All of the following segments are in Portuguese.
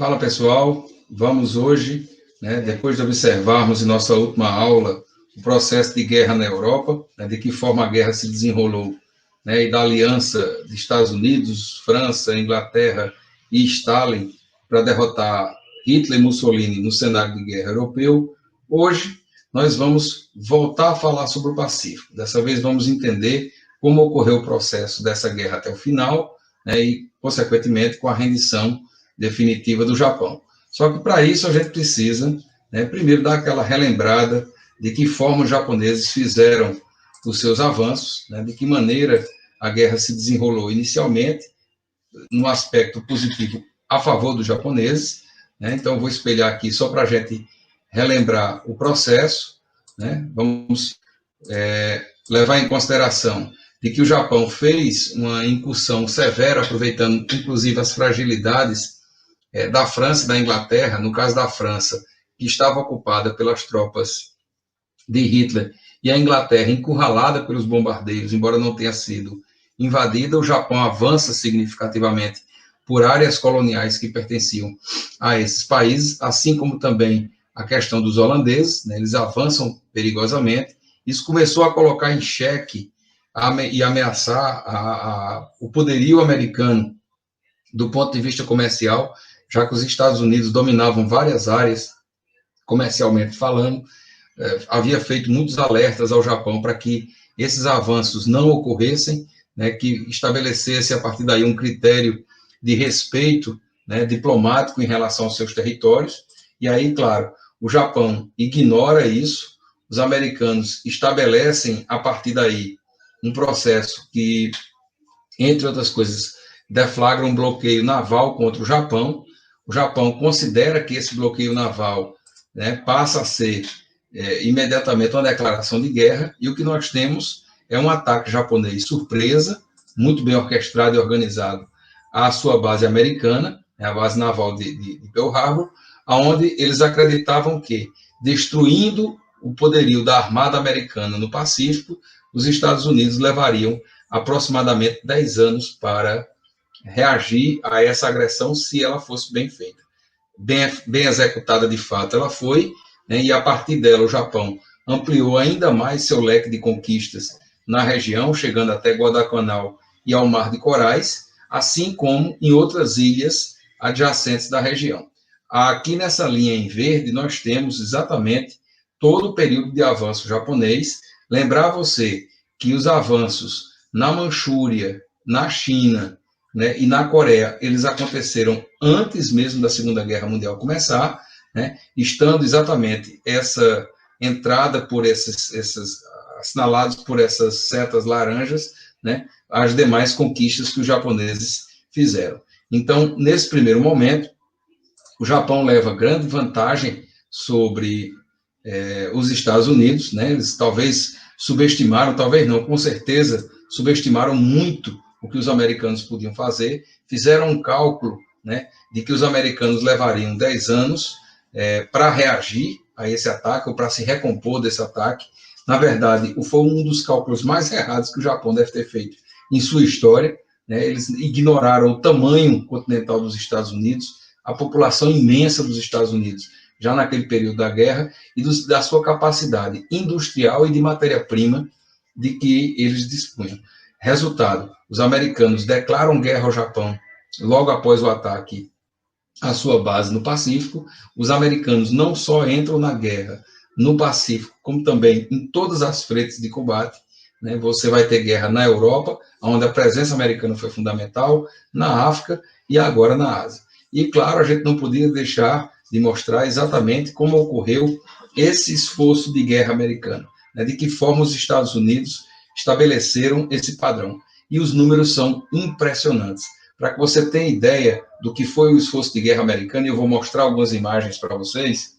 Fala pessoal, vamos hoje, depois de observarmos em nossa última aula o processo de guerra na Europa, de que forma a guerra se desenrolou, e da aliança de Estados Unidos, França, Inglaterra e Stalin para derrotar Hitler e Mussolini no cenário de guerra europeu. Hoje nós vamos voltar a falar sobre o Pacífico. Dessa vez vamos entender como ocorreu o processo dessa guerra até o final, e, consequentemente, com a rendição definitiva do Japão. Só que para isso a gente precisa, primeiro dar aquela relembrada de que forma os japoneses fizeram os seus avanços, de que maneira a guerra se desenrolou inicialmente, no aspecto positivo a favor dos japoneses. Então, vou espelhar aqui só para a gente relembrar o processo. Vamos levar em consideração de que o Japão fez uma incursão severa, aproveitando inclusive as fragilidades da França e da Inglaterra. No caso da França, que estava ocupada pelas tropas de Hitler, e a Inglaterra encurralada pelos bombardeiros, embora não tenha sido invadida, o Japão avança significativamente por áreas coloniais que pertenciam a esses países, assim como também a questão dos holandeses, eles avançam perigosamente. Isso começou a colocar em xeque e ameaçar o poderio americano do ponto de vista comercial, já que os Estados Unidos dominavam várias áreas, comercialmente falando. Havia feito muitos alertas ao Japão para que esses avanços não ocorressem, que estabelecesse, a partir daí, um critério de respeito, diplomático em relação aos seus territórios. E aí, claro, o Japão ignora isso, os americanos estabelecem, a partir daí, um processo que, entre outras coisas, deflagra um bloqueio naval contra o Japão. O Japão considera que esse bloqueio naval passa a ser imediatamente uma declaração de guerra, e o que nós temos é um ataque japonês surpresa, muito bem orquestrado e organizado, à sua base americana, a base naval de Pearl Harbor, onde eles acreditavam que, destruindo o poderio da Armada Americana no Pacífico, os Estados Unidos levariam aproximadamente 10 anos para reagir a essa agressão, se ela fosse bem feita. Bem executada de fato ela foi, e a partir dela o Japão ampliou ainda mais seu leque de conquistas na região, chegando até Guadalcanal e ao Mar de Corais, assim como em outras ilhas adjacentes da região. Aqui nessa linha em verde nós temos exatamente todo o período de avanço japonês. Lembrar você que os avanços na Manchúria, na China, e na Coreia, eles aconteceram antes mesmo da Segunda Guerra Mundial começar, estando exatamente essa entrada por assinalados por essas setas laranjas, as demais conquistas que os japoneses fizeram. Então, nesse primeiro momento, o Japão leva grande vantagem sobre os Estados Unidos, eles talvez subestimaram, talvez não, com certeza subestimaram muito o que os americanos podiam fazer, fizeram um cálculo, de que os americanos levariam 10 anos para reagir a esse ataque, ou para se recompor desse ataque. Na verdade, foi um dos cálculos mais errados que o Japão deve ter feito em sua história. Eles ignoraram o tamanho continental dos Estados Unidos, a população imensa dos Estados Unidos, já naquele período da guerra, e da sua capacidade industrial e de matéria-prima de que eles dispunham. Resultado, os americanos declaram guerra ao Japão logo após o ataque à sua base no Pacífico. Os americanos não só entram na guerra no Pacífico, como também em todas as frentes de combate. Você vai ter guerra na Europa, onde a presença americana foi fundamental, na África e agora na Ásia. E, claro, a gente não podia deixar de mostrar exatamente como ocorreu esse esforço de guerra americano, de que forma os Estados Unidos estabeleceram esse padrão. E os números são impressionantes. Para que você tenha ideia do que foi o esforço de guerra americano, e eu vou mostrar algumas imagens para vocês,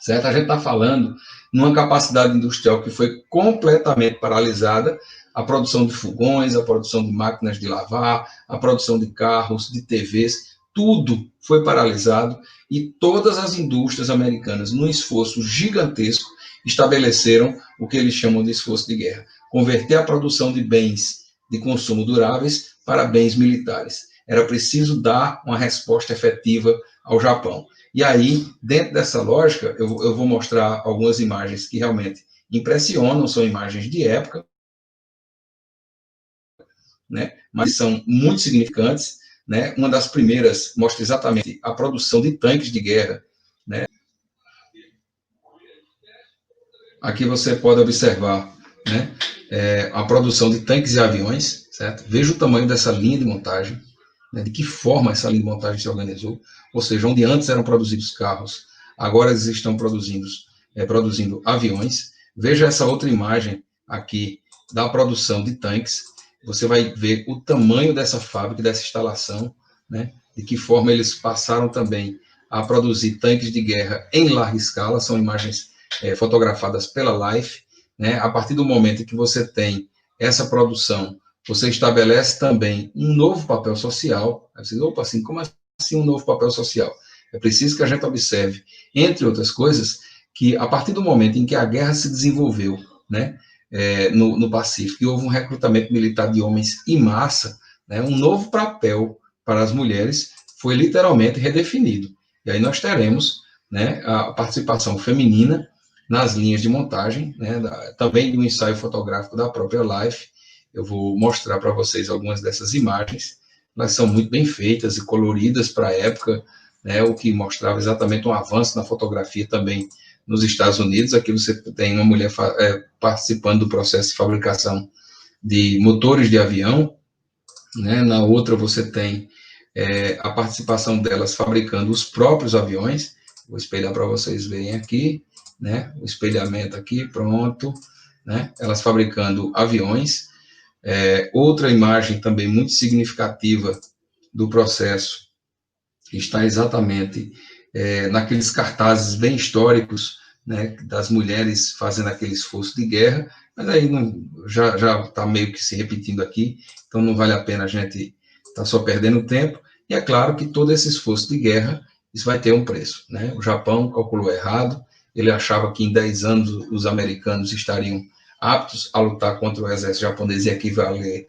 certo? A gente está falando numa capacidade industrial que foi completamente paralisada, a produção de fogões, a produção de máquinas de lavar, a produção de carros, de TVs, tudo foi paralisado, e todas as indústrias americanas, num esforço gigantesco, estabeleceram o que eles chamam de esforço de guerra: converter a produção de bens de consumo duráveis para bens militares. era preciso dar uma resposta efetiva ao Japão. E aí, dentro dessa lógica, eu vou mostrar algumas imagens que realmente impressionam, são imagens de época, né, mas são muito significantes, né. Uma das primeiras mostra exatamente a produção de tanques de guerra, né. Aqui você pode observar, né, a produção de tanques e aviões, certo? Veja o tamanho dessa linha de montagem, né, de que forma essa linha de montagem se organizou, ou seja, onde antes eram produzidos carros, agora eles estão produzindo aviões. Veja essa outra imagem aqui da produção de tanques, você vai ver o tamanho dessa fábrica, dessa instalação, né, de que forma eles passaram também a produzir tanques de guerra em larga escala, são imagens fotografadas pela Life, né. A partir do momento em que você tem essa produção, você estabelece também um novo papel social. Aí você, opa, assim, como assim um novo papel social? É preciso que a gente observe, entre outras coisas, que a partir do momento em que a guerra se desenvolveu, né, no Pacífico, e houve um recrutamento militar de homens em massa, né, um novo papel para as mulheres foi literalmente redefinido. E aí nós teremos, né, a participação feminina nas linhas de montagem, né, também do ensaio fotográfico da própria Life. Eu vou mostrar para vocês algumas dessas imagens. Elas são muito bem feitas e coloridas para a época, né, o que mostrava exatamente um avanço na fotografia também nos Estados Unidos. Aqui você tem uma mulher participando do processo de fabricação de motores de avião, né? Na outra você tem a participação delas fabricando os próprios aviões. Vou espelhar para vocês verem aqui, né? O espelhamento aqui, pronto, né? Elas fabricando aviões. Outra imagem também muito significativa do processo está exatamente naqueles cartazes bem históricos, né, das mulheres fazendo aquele esforço de guerra, mas aí já está meio que se repetindo aqui, então não vale a pena a gente estar só perdendo tempo. E é claro que todo esse esforço de guerra, isso vai ter um preço, né? O Japão calculou errado, ele achava que em 10 anos os americanos estariam aptos a lutar contra o exército japonês e equivaler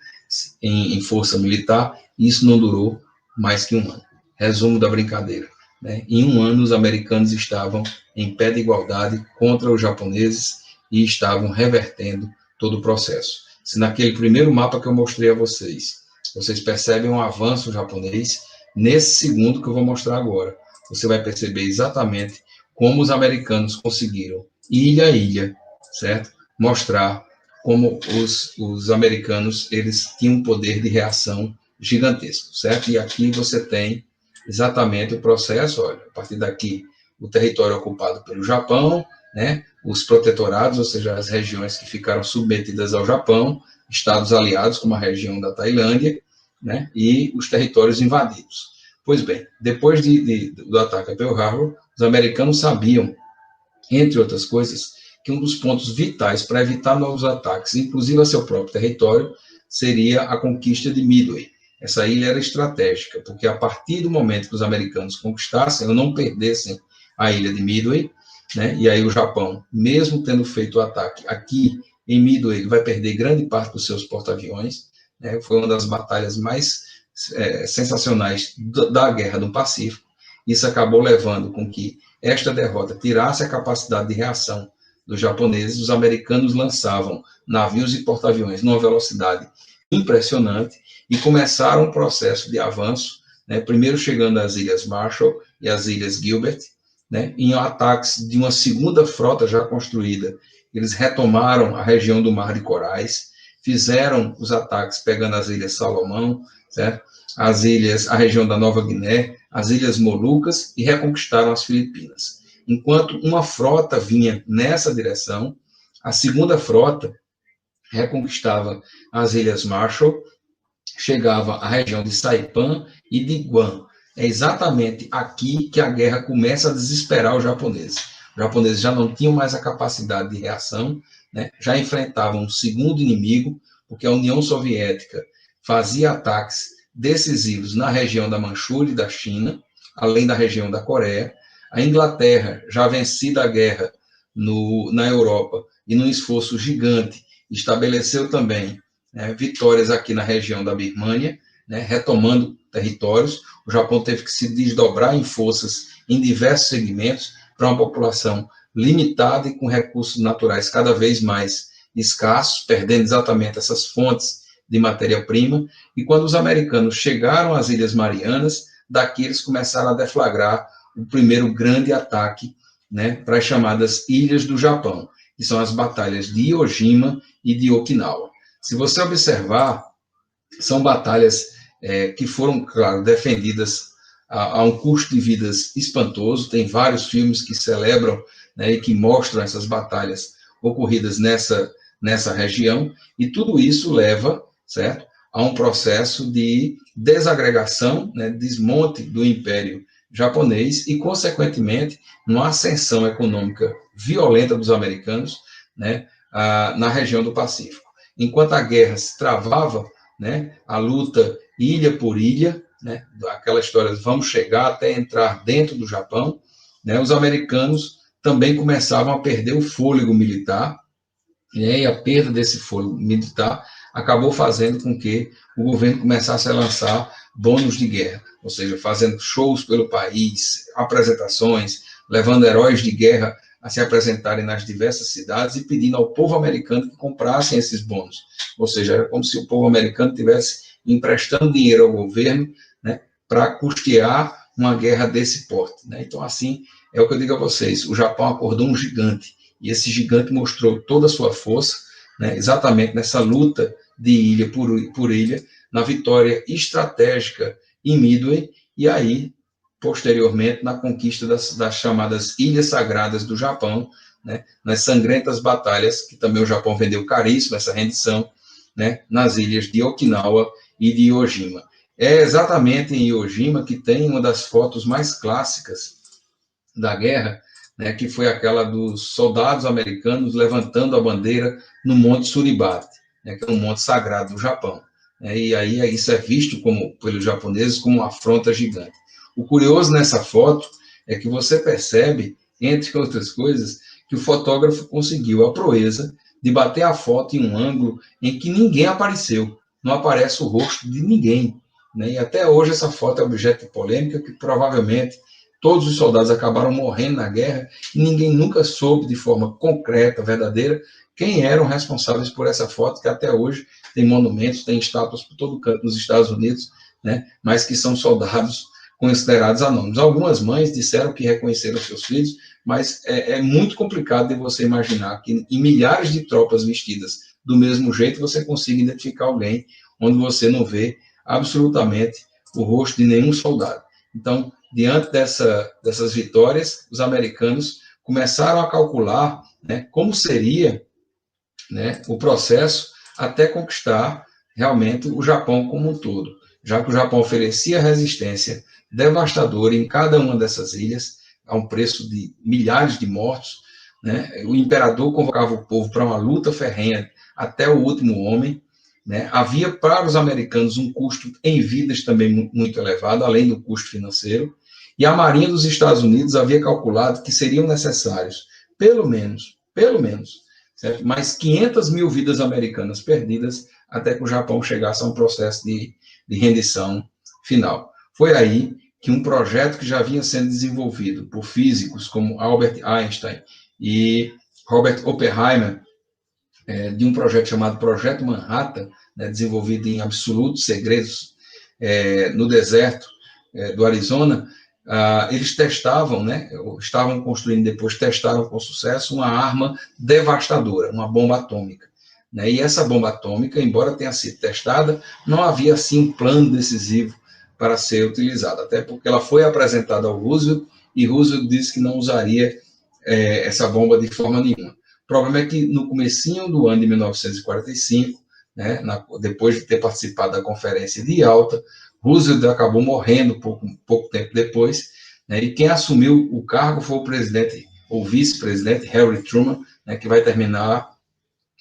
em força militar, e isso não durou mais que um ano. Resumo da brincadeira, né? Em um ano, os americanos estavam em pé de igualdade contra os japoneses e estavam revertendo todo o processo. Se naquele primeiro mapa que eu mostrei a vocês, vocês percebem um avanço japonês, nesse segundo que eu vou mostrar agora, você vai perceber exatamente como os americanos conseguiram, ilha a ilha, certo? Mostrar como os americanos, eles tinham um poder de reação gigantesco, certo? E aqui você tem exatamente o processo, olha, a partir daqui, o território ocupado pelo Japão, né, os protetorados, ou seja, as regiões que ficaram submetidas ao Japão, estados aliados, como a região da Tailândia, né, e os territórios invadidos. Pois bem, depois do ataque a Pearl Harbor, os americanos sabiam, entre outras coisas, que um dos pontos vitais para evitar novos ataques, inclusive a seu próprio território, seria a conquista de Midway. Essa ilha era estratégica, porque a partir do momento que os americanos conquistassem, ou não perdessem a ilha de Midway, né, e aí o Japão, mesmo tendo feito o ataque aqui em Midway, ele vai perder grande parte dos seus porta-aviões, né, foi uma das batalhas mais sensacionais da Guerra do Pacífico. Isso acabou levando com que esta derrota tirasse a capacidade de reação dos japoneses. Os americanos lançavam navios e porta-aviões numa velocidade impressionante e começaram um processo de avanço, né, primeiro chegando às Ilhas Marshall e às Ilhas Gilbert, né, em ataques de uma segunda frota já construída. Eles retomaram a região do Mar de Corais, fizeram os ataques pegando as Ilhas Salomão, certo? A região da Nova Guiné, as Ilhas Molucas, e reconquistaram as Filipinas. Enquanto uma frota vinha nessa direção, a segunda frota reconquistava as Ilhas Marshall, chegava à região de Saipan e de Guam. É exatamente aqui que a guerra começa a desesperar os japoneses. Os japoneses já não tinham mais a capacidade de reação, né? Já enfrentavam um segundo inimigo, porque a União Soviética fazia ataques decisivos na região da Manchúria e da China, além da região da Coreia. A Inglaterra, já vencida a guerra na Europa e num esforço gigante, estabeleceu também vitórias aqui na região da Birmânia, né, retomando territórios. O Japão teve que se desdobrar em forças em diversos segmentos para uma população limitada e com recursos naturais cada vez mais escassos, perdendo exatamente essas fontes de matéria-prima. E quando os americanos chegaram às Ilhas Marianas, daqui eles começaram a deflagrar o primeiro grande ataque, né, para as chamadas Ilhas do Japão, que são as batalhas de Iwo Jima e de Okinawa. Se você observar, são batalhas que foram, claro, defendidas a um custo de vidas espantoso. Tem vários filmes que celebram, né, e que mostram essas batalhas ocorridas nessa região, e tudo isso leva, certo, a um processo de desagregação, né, desmonte do Império Japonês e, consequentemente, uma ascensão econômica violenta dos americanos, né, na região do Pacífico. Enquanto a guerra se travava, né, a luta ilha por ilha, né, aquela história de vamos chegar até entrar dentro do Japão, né, os americanos também começavam a perder o fôlego militar, né, e a perda desse fôlego militar acabou fazendo com que o governo começasse a lançar bônus de guerra, ou seja, fazendo shows pelo país, apresentações, levando heróis de guerra a se apresentarem nas diversas cidades e pedindo ao povo americano que comprassem esses bônus. Ou seja, era como se o povo americano estivesse emprestando dinheiro ao governo, né, para custear uma guerra desse porte, né? Então, assim, é o que eu digo a vocês, o Japão acordou um gigante, e esse gigante mostrou toda a sua força, né, exatamente nessa luta de ilha por ilha, na vitória estratégica em Midway, e aí, posteriormente, na conquista das chamadas Ilhas Sagradas do Japão, né, nas sangrentas batalhas, que também o Japão vendeu caríssimo, essa rendição, né, nas ilhas de Okinawa e de Iwo Jima. É exatamente em Iwo Jima que tem uma das fotos mais clássicas da guerra, né, que foi aquela dos soldados americanos levantando a bandeira no Monte Suribate, né, que é um monte sagrado do Japão. E aí isso é visto pelos japoneses como uma afronta gigante. O curioso nessa foto é que você percebe, entre outras coisas, que o fotógrafo conseguiu a proeza de bater a foto em um ângulo em que ninguém apareceu, não aparece o rosto de ninguém, né? E até hoje essa foto é objeto de polêmica, que provavelmente todos os soldados acabaram morrendo na guerra e ninguém nunca soube de forma concreta, verdadeira, quem eram responsáveis por essa foto, que até hoje tem monumentos, tem estátuas por todo canto nos Estados Unidos, né? Mas que são soldados considerados anônimos. Algumas mães disseram que reconheceram seus filhos, mas é muito complicado de você imaginar que em milhares de tropas vestidas do mesmo jeito você consiga identificar alguém onde você não vê absolutamente o rosto de nenhum soldado. Então, diante dessas vitórias, os americanos começaram a calcular, né, como seria, né, o processo até conquistar realmente o Japão como um todo, já que o Japão oferecia resistência devastadora em cada uma dessas ilhas, a um preço de milhares de mortos, né? O imperador convocava o povo para uma luta ferrenha até o último homem, né? Havia para os americanos um custo em vidas também muito elevado, além do custo financeiro, e a Marinha dos Estados Unidos havia calculado que seriam necessários, pelo menos, certo? Mais 500 mil vidas americanas perdidas até que o Japão chegasse a um processo de rendição final. Foi aí que um projeto que já vinha sendo desenvolvido por físicos como Albert Einstein e Robert Oppenheimer, de um projeto chamado Projeto Manhattan, né, desenvolvido em absolutos segredos no deserto do Arizona, eles testavam, né, estavam construindo depois, testaram com sucesso uma arma devastadora, uma bomba atômica. Né, e essa bomba atômica, embora tenha sido testada, não havia assim um plano decisivo para ser utilizada, até porque ela foi apresentada ao Roosevelt e Roosevelt disse que não usaria essa bomba de forma nenhuma. O problema é que no comecinho do ano de 1945, né, depois de ter participado da Conferência de Yalta, Roosevelt acabou morrendo pouco tempo depois, né, e quem assumiu o cargo foi o presidente, ou vice-presidente, Harry Truman, né, que vai terminar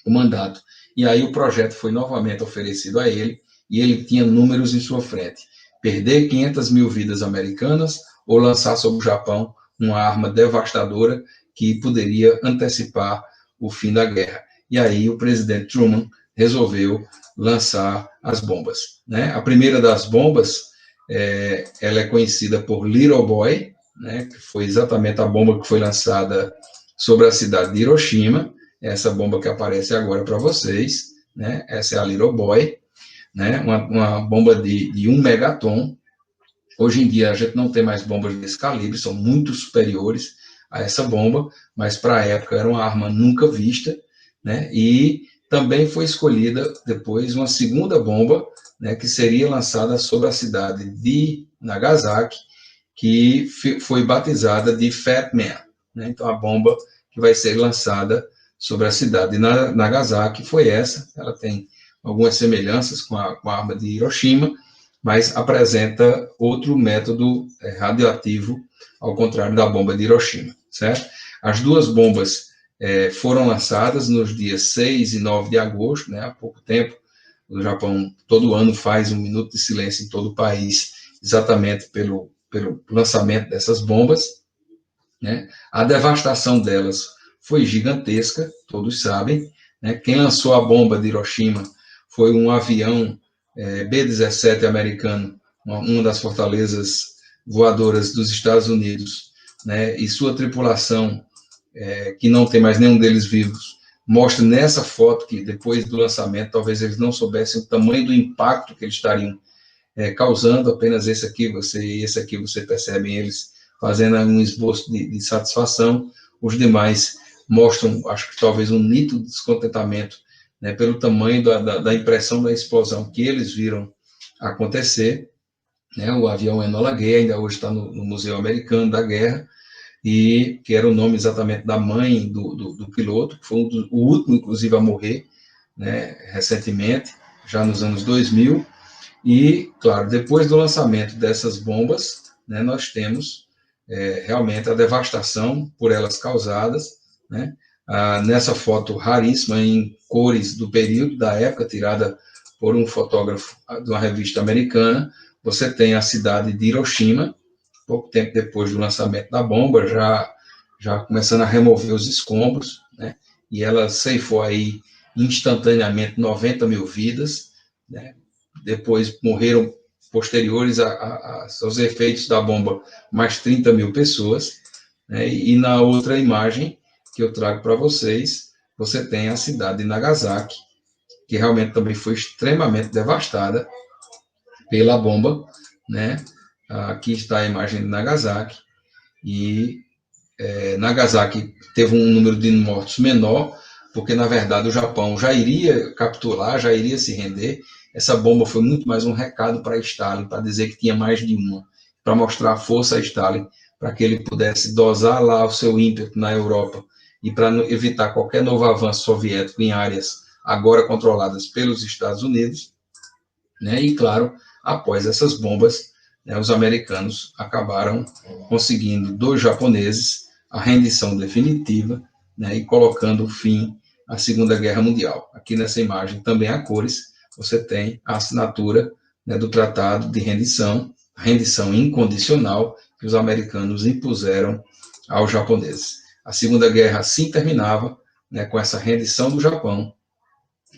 o mandato. E aí o projeto foi novamente oferecido a ele, e ele tinha números em sua frente: perder 500 mil vidas americanas ou lançar sobre o Japão uma arma devastadora que poderia antecipar o fim da guerra. E aí o presidente Truman resolveu lançar as bombas. né? A primeira das bombas, ela é conhecida por Little Boy, né? Que foi exatamente a bomba que foi lançada sobre a cidade de Hiroshima, essa bomba que aparece agora para vocês, né? Essa é a Little Boy, né? Uma bomba de 1 megaton. Hoje em dia a gente não tem mais bombas desse calibre, são muito superiores a essa bomba, mas para a época era uma arma nunca vista, né? E também foi escolhida depois uma segunda bomba, né, que seria lançada sobre a cidade de Nagasaki, que foi batizada de Fat Man, né? Então a bomba que vai ser lançada sobre a cidade de Nagasaki foi essa. Ela tem algumas semelhanças com a arma de Hiroshima, mas apresenta outro método radioativo, ao contrário da bomba de Hiroshima, certo? As duas bombas foram lançadas nos dias 6 e 9 de agosto, né, há pouco tempo. O Japão, todo ano, faz um minuto de silêncio em todo o país, exatamente pelo lançamento dessas bombas, né? A devastação delas foi gigantesca, todos sabem, né? Quem lançou a bomba de Hiroshima foi um avião B-17 americano, uma das fortalezas voadoras dos Estados Unidos, né? E sua tripulação, que não tem mais nenhum deles vivos, mostra nessa foto que depois do lançamento talvez eles não soubessem o tamanho do impacto que eles estariam causando. Apenas esse aqui você percebem eles fazendo um esboço de satisfação. Os demais mostram, acho que talvez um nítido descontentamento, né, pelo tamanho da impressão da explosão que eles viram acontecer, né? O avião Enola Gay ainda hoje está no Museu Americano da Guerra, e que era o nome exatamente da mãe do piloto, que foi o último, inclusive, a morrer, né, recentemente, já nos anos 2000. E, claro, depois do lançamento dessas bombas, né, nós temos realmente a devastação por elas causadas, né? Nessa foto raríssima, em cores do período, da época, tirada por um fotógrafo de uma revista americana, você tem a cidade de Hiroshima, pouco tempo depois do lançamento da bomba, já começando a remover os escombros, né? E ela ceifou aí instantaneamente 90 mil vidas, né? Depois morreram, posteriores aos efeitos da bomba, mais 30 mil pessoas, né? E na outra imagem que eu trago para vocês, você tem a cidade de Nagasaki, que realmente também foi extremamente devastada pela bomba, né? Aqui está a imagem de Nagasaki, e Nagasaki teve um número de mortos menor, porque, na verdade, o Japão já iria capturar, já iria se render. Essa bomba foi muito mais um recado para Stalin, para dizer que tinha mais de uma, para mostrar a força a Stalin, para que ele pudesse dosar lá o seu ímpeto na Europa, e para evitar qualquer novo avanço soviético em áreas agora controladas pelos Estados Unidos, né? E, claro, após essas bombas, né, os americanos acabaram conseguindo dos japoneses a rendição definitiva, né, e colocando fim à Segunda Guerra Mundial. Aqui nessa imagem, também a cores, você tem a assinatura, né, do Tratado de Rendição, a rendição incondicional que os americanos impuseram aos japoneses. A Segunda Guerra assim terminava, né, com essa rendição do Japão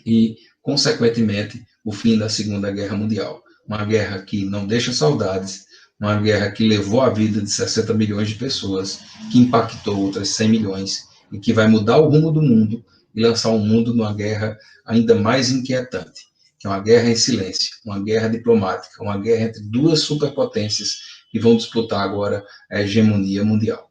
e, consequentemente, o fim da Segunda Guerra Mundial. Uma guerra que não deixa saudades, uma guerra que levou a vida de 60 milhões de pessoas, que impactou outras 100 milhões e que vai mudar o rumo do mundo e lançar o mundo numa guerra ainda mais inquietante, que é uma guerra em silêncio, uma guerra diplomática, uma guerra entre duas superpotências que vão disputar agora a hegemonia mundial.